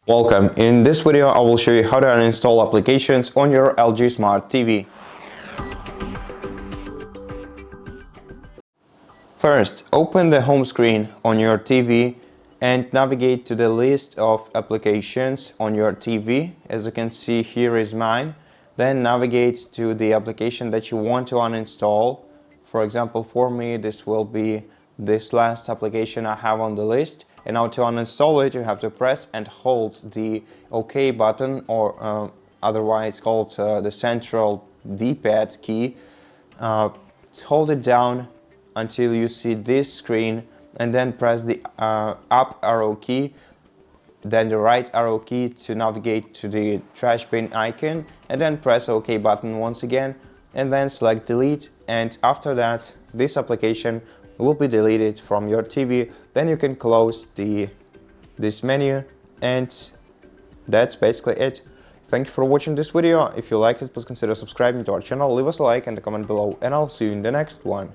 Welcome. In this video, I will show you how to uninstall applications on your LG Smart TV. First, open the home screen on your TV and navigate to the list of applications on your TV. As you can see, here is mine. Then navigate to the application that you want to uninstall. For example, for me, this will be this last application I have on the list. And now to uninstall it, you have to press and hold the OK button, or otherwise called the central D-pad key. Hold it down until you see this screen, and then press the up arrow key, then the right arrow key to navigate to the trash bin icon, and then press OK button once again, and then select delete. And after that, this application will be deleted from your TV. Then you can close this menu, and that's basically it. Thank you for watching this video. If you liked it, please consider subscribing to our channel, leave us a like and a comment below, and I'll see you in the next one.